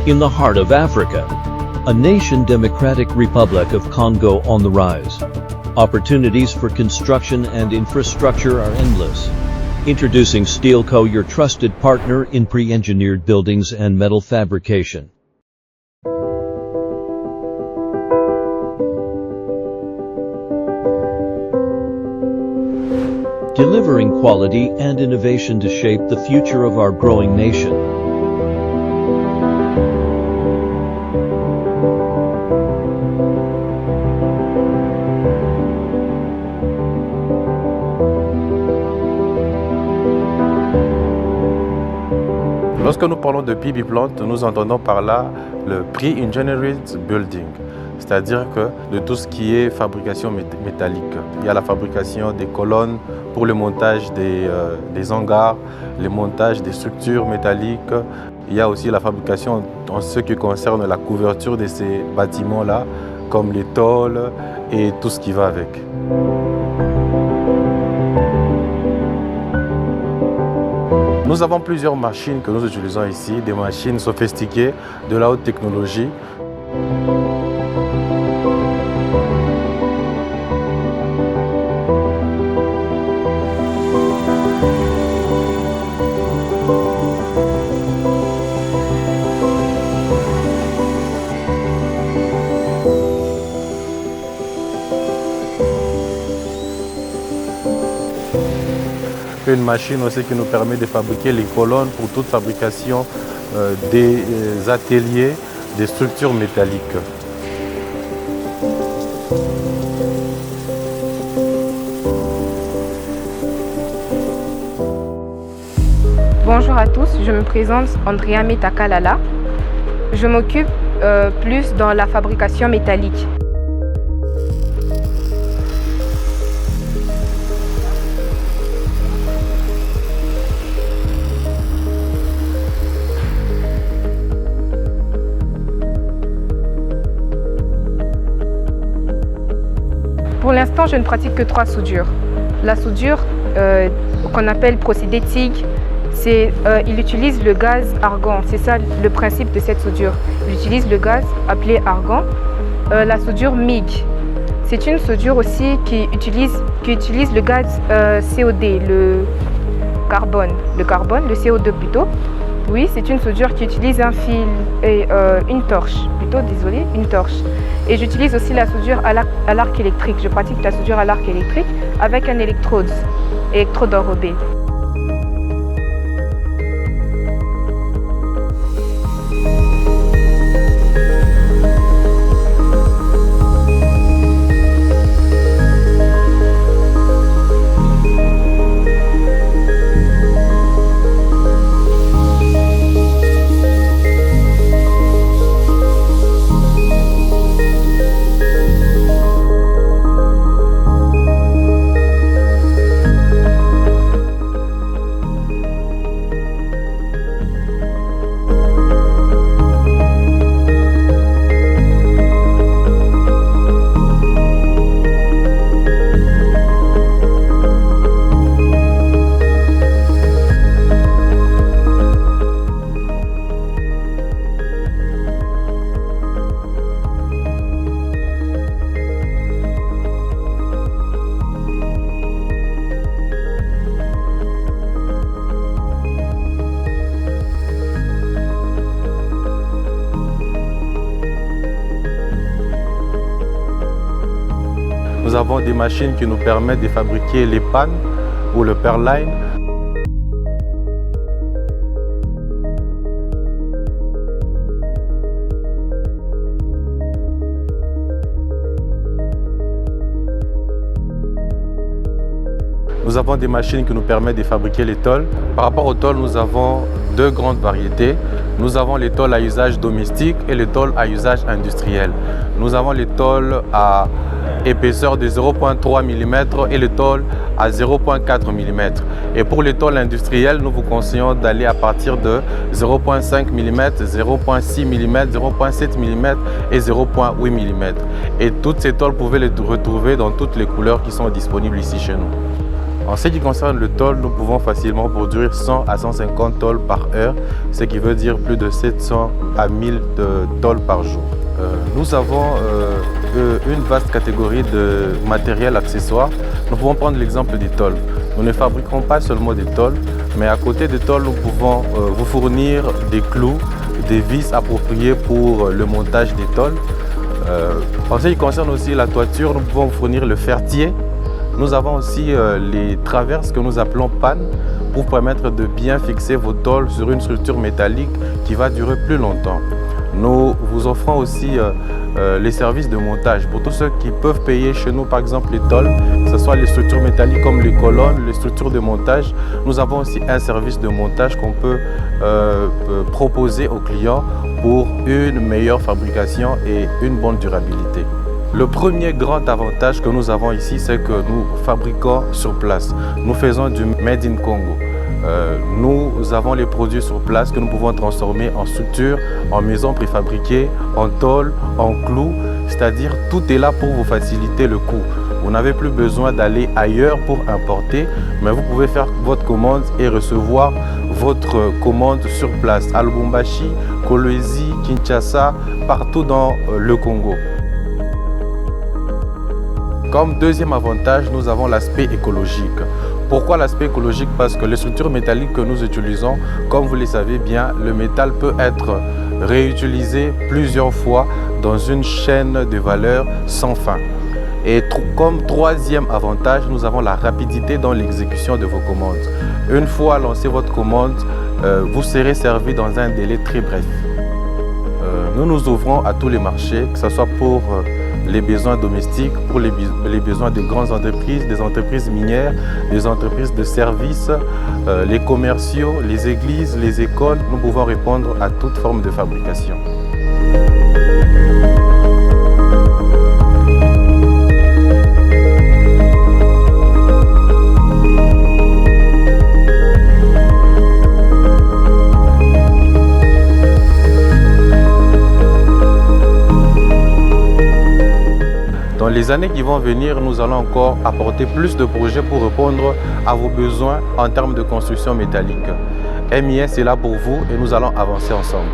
in the heart of Africa. A nation Democratic Republic of Congo on the rise. Opportunities for construction and infrastructure are endless. Introducing Steelco, your trusted partner in pre-engineered buildings and metal fabrication. Delivering quality and innovation to shape the future of our growing nation. Lorsque nous parlons de PB Plant, nous entendons par là le Pre-Engineered Building, c'est-à-dire que de tout ce qui est fabrication métallique. Il y a la fabrication des colonnes pour le montage des hangars, le montage des structures métalliques. Il y a aussi la fabrication en ce qui concerne la couverture de ces bâtiments-là, comme les tôles et tout ce qui va avec. Nous avons plusieurs machines que nous utilisons ici, des machines sophistiquées, de la haute technologie. Une machine aussi qui nous permet de fabriquer les colonnes pour toute fabrication des ateliers, des structures métalliques. Bonjour à tous, je me présente Andrea Metakalala. Je m'occupe plus dans la fabrication métallique. Pour l'instant, je ne pratique que 3 soudures. La soudure qu'on appelle procédé TIG, il utilise le gaz argon. C'est ça le principe de cette soudure. Il utilise le gaz appelé argon. La soudure MIG, c'est une soudure aussi qui utilise le gaz COD, le CO2 plutôt. Oui, c'est une soudure qui utilise un fil et une torche, une torche. Et j'utilise aussi la soudure à l'arc électrique. Je pratique la soudure à l'arc électrique avec un électrode enrobé. Nous avons des machines qui nous permettent de fabriquer les pannes ou le Perline. Nous avons des machines qui nous permettent de fabriquer les tôles. Par rapport aux tôles, nous avons 2 grandes variétés. Nous avons les tôles à usage domestique et les tôles à usage industriel. Nous avons les tôles à épaisseur de 0,3 mm et les tôles à 0,4 mm. Et pour les tôles industrielles, nous vous conseillons d'aller à partir de 0,5 mm, 0,6 mm, 0,7 mm et 0,8 mm. Et toutes ces tôles, vous pouvez les retrouver dans toutes les couleurs qui sont disponibles ici chez nous. En ce qui concerne le tôle, nous pouvons facilement produire 100 à 150 tôles par heure, ce qui veut dire plus de 700 à 1000 tôles par jour. Nous avons une vaste catégorie de matériel accessoire. Nous pouvons prendre l'exemple des tôles. Nous ne fabriquons pas seulement des tôles, mais à côté des tôles, nous pouvons vous fournir des clous, des vis appropriées pour le montage des tôles. En ce qui concerne aussi la toiture, nous pouvons vous fournir le fertier. Nous avons aussi les traverses que nous appelons pannes pour permettre de bien fixer vos tôles sur une structure métallique qui va durer plus longtemps. Nous vous offrons aussi les services de montage pour tous ceux qui peuvent payer chez nous par exemple les tôles, que ce soit les structures métalliques comme les colonnes, les structures de montage. Nous avons aussi un service de montage qu'on peut proposer aux clients pour une meilleure fabrication et une bonne durabilité. Le premier grand avantage que nous avons ici, c'est que nous fabriquons sur place. Nous faisons du Made in Congo. Nous avons les produits sur place que nous pouvons transformer en structure, en maison préfabriquée, en tôle, en clous. C'est-à-dire tout est là pour vous faciliter le coût. Vous n'avez plus besoin d'aller ailleurs pour importer, mais vous pouvez faire votre commande et recevoir votre commande sur place à Lubumbashi, Kolwezi, Kinshasa, partout dans le Congo. Comme deuxième avantage, nous avons l'aspect écologique. Pourquoi l'aspect écologique? Parce que les structures métalliques que nous utilisons, comme vous le savez bien, le métal peut être réutilisé plusieurs fois dans une chaîne de valeur sans fin. Et comme troisième avantage, nous avons la rapidité dans l'exécution de vos commandes. Une fois lancé votre commande, vous serez servi dans un délai très bref. Nous nous ouvrons à tous les marchés, que ce soit pour les besoins domestiques, pour les besoins des grandes entreprises, des entreprises minières, des entreprises de services, les commerciaux, les églises, les écoles. Nous pouvons répondre à toute forme de fabrication. Dans les années qui vont venir, nous allons encore apporter plus de projets pour répondre à vos besoins en termes de construction métallique. MIS est là pour vous et nous allons avancer ensemble.